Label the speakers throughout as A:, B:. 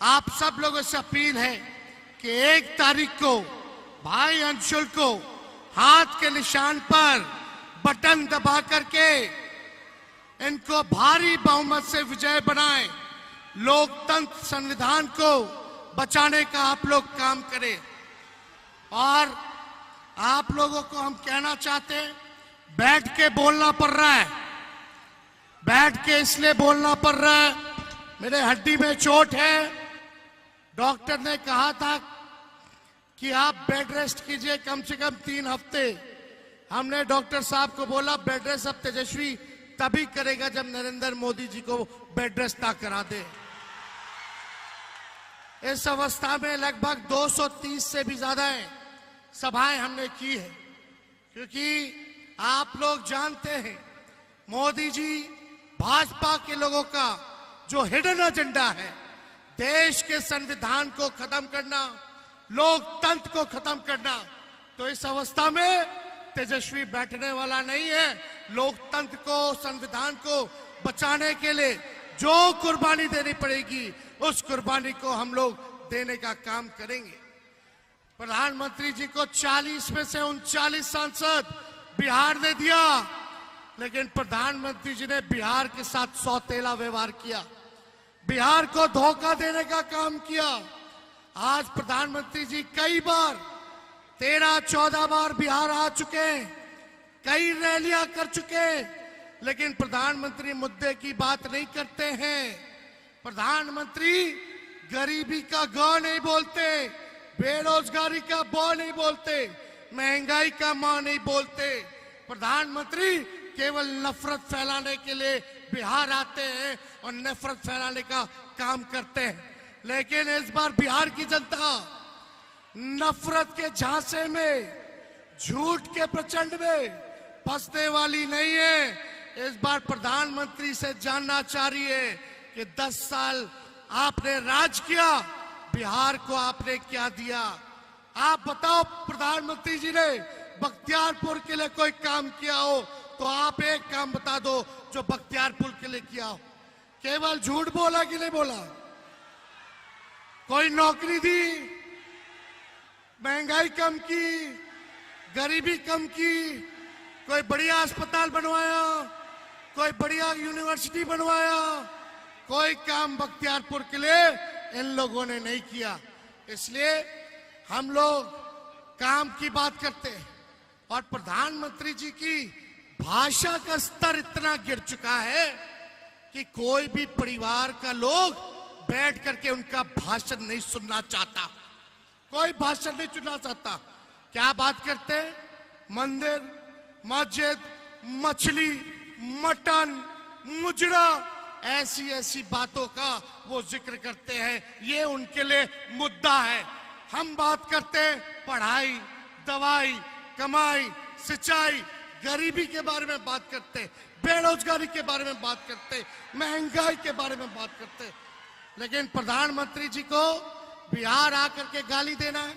A: आप सब लोगों से अपील है कि 1 तारीख को भाई अंशुल को हाथ के निशान पर बटन दबा करके इनको भारी बहुमत से विजय बनाएं। लोकतंत्र संविधान को बचाने का आप लोग काम करें। और आप लोगों को हम कहना चाहते हैं, बैठ के बोलना पड़ रहा है, बैठ के इसलिए बोलना पड़ रहा है, मेरे हड्डी में चोट है। डॉक्टर ने कहा था कि आप बेड रेस्ट कीजिए कम से कम 3 हफ्ते। हमने डॉक्टर साहब को बोला बेड रेस्ट अब तेजस्वी तभी करेगा जब नरेंद्र मोदी जी को बेड रेस्ट ना करा दे। इस अवस्था में लगभग 230 से भी ज्यादा सभाएं हमने की है, क्योंकि आप लोग जानते हैं मोदी जी भाजपा के लोगों का जो हिडन एजेंडा है, देश के संविधान को खत्म करना, लोकतंत्र को खत्म करना, तो इस अवस्था में तेजस्वी बैठने वाला नहीं है। लोकतंत्र को, संविधान को बचाने के लिए जो कुर्बानी देनी पड़ेगी उस कुर्बानी को हम लोग देने का काम करेंगे। प्रधानमंत्री जी को 40 में से 39 सांसद बिहार ने दिया, लेकिन प्रधानमंत्री जी ने बिहार के साथ सौतेला व्यवहार किया, बिहार को धोखा देने का काम किया। आज प्रधानमंत्री जी कई बार 13-14 बार बिहार आ चुके, कई रैलियां कर चुके, लेकिन प्रधानमंत्री मुद्दे की बात नहीं करते हैं। प्रधानमंत्री गरीबी का ग नहीं बोलते, बेरोजगारी का ब नहीं बोलते, महंगाई का मां नहीं बोलते। प्रधानमंत्री केवल नफरत फैलाने के लिए बिहार आते हैं और नफरत फैलाने का काम करते हैं। लेकिन इस बार बिहार की जनता नफरत के झांसे में, झूठ के प्रचंड में फंसने वाली नहीं है। इस बार प्रधानमंत्री से जानना चाह रही है कि 10 साल आपने राज किया, बिहार को आपने क्या दिया। आप बताओ प्रधानमंत्री जी ने बख्तियारपुर के लिए कोई काम किया हो तो आप एक काम बता दो जो बख्तियारपुर के लिए किया हो। केवल झूठ बोला कि नहीं बोला? कोई नौकरी दी, महंगाई कम की, गरीबी कम की, कोई बढ़िया अस्पताल बनवाया, कोई बढ़िया यूनिवर्सिटी बनवाया, कोई काम बख्तियारपुर के लिए इन लोगों ने नहीं किया। इसलिए हम लोग काम की बात करते हैं। और प्रधानमंत्री जी की भाषा का स्तर इतना गिर चुका है कि कोई भी परिवार का लोग बैठ करके उनका भाषण नहीं सुनना चाहता, कोई भाषण नहीं सुनना चाहता। क्या बात करते हैं? मंदिर, मस्जिद, मछली, मटन, मुजरा, ऐसी ऐसी बातों का वो जिक्र करते हैं, ये उनके लिए मुद्दा है। हम बात करते हैं पढ़ाई, दवाई, कमाई, सिंचाई, गरीबी के बारे में बात करते, बेरोजगारी के बारे में बात करते, महंगाई के बारे में बात करते। लेकिन प्रधानमंत्री जी को बिहार आकर के गाली देना है,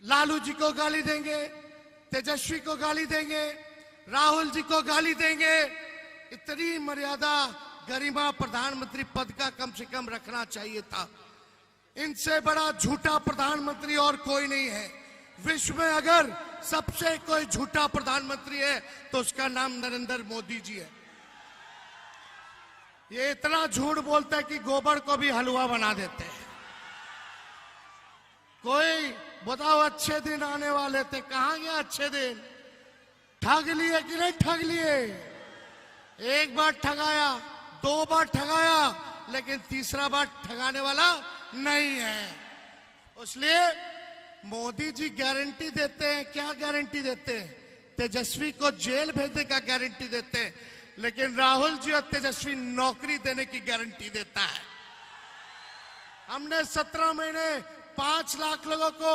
A: लालू जी को गाली देंगे, तेजस्वी को गाली देंगे, राहुल जी को गाली देंगे। इतनी मर्यादा, गरिमा प्रधानमंत्री पद का कम से कम रखना चाहिए था। इनसे बड़ा झूठा प्रधानमंत्री और कोई नहीं है। विश्व में अगर सबसे कोई झूठा प्रधानमंत्री है तो उसका नाम नरेंद्र मोदी जी है। ये इतना झूठ बोलते हैं कि गोबर को भी हलवा बना देते हैं। कोई बताओ अच्छे दिन आने वाले थे, कहां गया अच्छे दिन? ठग लिए कि नहीं ठग लिए? एक बार ठगाया, 2 बार ठगाया, लेकिन तीसरा बार ठगाने वाला नहीं है। इसलिए मोदी जी गारंटी देते हैं, क्या गारंटी देते हैं? तेजस्वी को जेल भेजने का गारंटी देते हैं, लेकिन राहुल जी और तेजस्वी नौकरी देने की गारंटी देता है। हमने 17 महीने 5 लाख लोगों को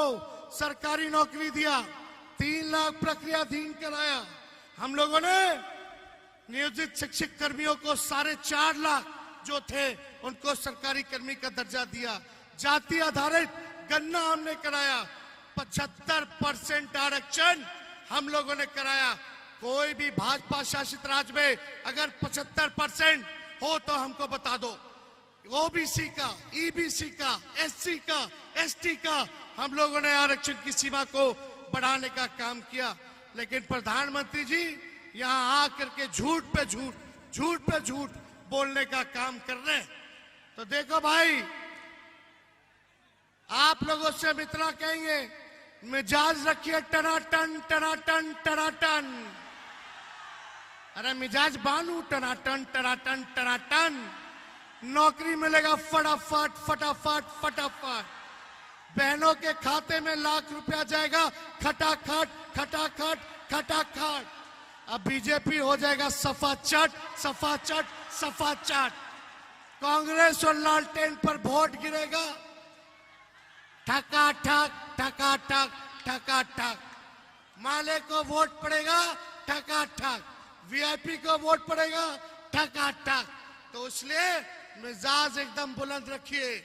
A: सरकारी नौकरी दिया, 3 लाख प्रक्रियाधीन कराया। हम लोगों ने नियोजित शिक्षक कर्मियों को 4.5 लाख जो थे उनको सरकारी कर्मी का दर्जा दिया। जाति आधारित गणना हमने कराया, 75% आरक्षण हम लोगों ने कराया। कोई भी भाजपा शासित राज्य में अगर 75% हो तो हमको बता दो। ओबीसी का, ईबीसी का, एससी का, एसटी का हम लोगों ने आरक्षण की सीमा को बढ़ाने का काम किया। लेकिन प्रधानमंत्री जी यहाँ आकर के झूठ पे झूठ बोलने का काम कर रहे हैं। तो देखो भाई, आप लोगों से हम इतना कहेंगे, मिजाज रखिए टनाटन टनाटन टनाटन। अरे मिजाज बानू टनाटन टनाटन टनाटन। नौकरी मिलेगा फटाफट फटाफट फटाफट। बहनों के खाते में लाख रुपया जाएगा खटाखट खटाखट खटाखट। अब बीजेपी हो जाएगा सफा चट सफा चट सफा चट। कांग्रेस और लालटेन पर वोट गिरेगा ठका ठक ठका ठक ठका ठक। माले को वोट पड़ेगा ठका ठक, वीआईपी को वोट पड़ेगा ठका ठक। तो इसलिए मिजाज एकदम बुलंद रखिए।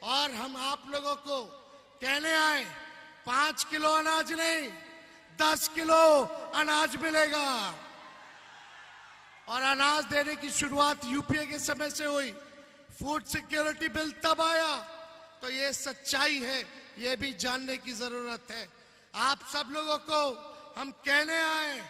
A: और हम आप लोगों को कहने आए, 5 किलो अनाज नहीं 10 किलो अनाज मिलेगा। और अनाज देने की शुरुआत यूपीए के समय से हुई। फूड सिक्योरिटी बिल तब आया। तो ये सच्चाई है, ये भी जानने की जरूरत है। आप सब लोगों को हम कहने आए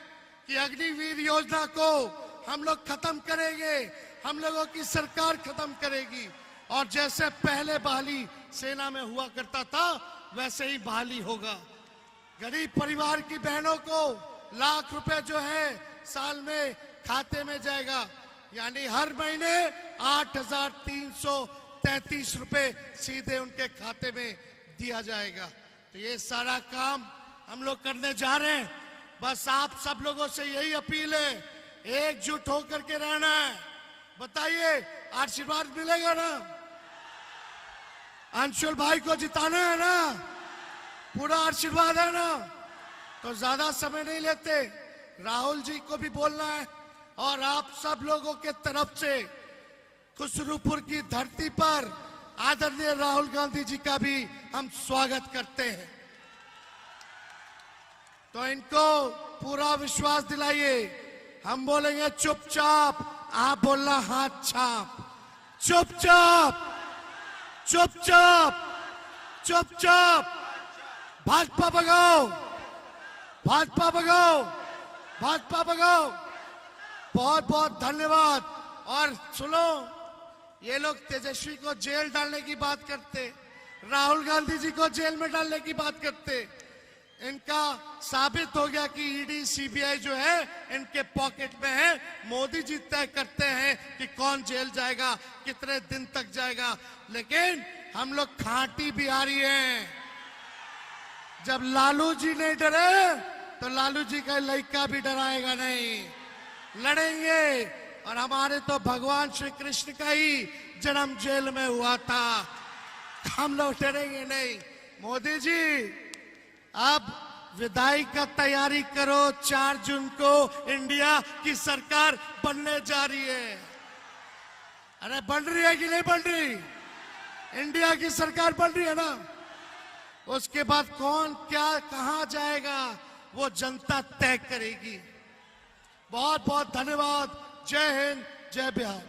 A: कि अग्निवीर योजना को हम लोग खत्म करेंगे, हम लोगों की सरकार खत्म करेगी। और जैसे पहले बहाली सेना में हुआ करता था वैसे ही बहाली होगा। गरीब परिवार की बहनों को लाख रुपए जो है साल में खाते में जाएगा, यानी हर महीने 8,333 रुपए सीधे उनके खाते में दिया जाएगा। तो ये सारा काम हम लोग करने जा रहे हैं। बस आप सब लोगों से यही अपील है, एकजुट होकर के रहना है। बताइए, आशीर्वाद मिलेगा ना? अंशुल भाई को जिताना है ना? पूरा आशीर्वाद है ना? तो ज्यादा समय नहीं लेते, राहुल जी को भी बोलना है। और आप सब लोगों के तरफ से खुसरूपुर की धरती पर आदरणीय राहुल गांधी जी का भी हम स्वागत करते हैं। तो इनको पूरा विश्वास दिलाइए। हम बोलेंगे चुपचाप, आप बोलना हाथ छाप। चुपचाप चुपचाप चुपचाप। भाजपा भगाओ, भाजपा भगाओ, भाजपा भगाओ। बहुत बहुत धन्यवाद। और सुनो, ये लोग तेजस्वी को जेल डालने की बात करते, राहुल गांधी जी को जेल में डालने की बात करते। इनका साबित हो गया कि ईडी सीबीआई जो है इनके पॉकेट में है। मोदी जी तय करते हैं कि कौन जेल जाएगा, कितने दिन तक जाएगा। लेकिन हम लोग खांटी बिहारी हैं। जब लालू जी नहीं डरे तो लालू जी का लड़का भी डराएगा नहीं। लड़ेंगे। और हमारे तो भगवान श्री कृष्ण का ही जन्म जेल में हुआ था, हम लोग डरेंगे नहीं। मोदी जी अब विदाई का तैयारी करो, 4 जून को इंडिया की सरकार बनने जा रही है। अरे बन रही है कि नहीं बन रही? इंडिया की सरकार बन रही है ना? उसके बाद कौन क्या कहां जाएगा वो जनता तय करेगी। बहुत बहुत धन्यवाद। जय हिंद, जय बिहार।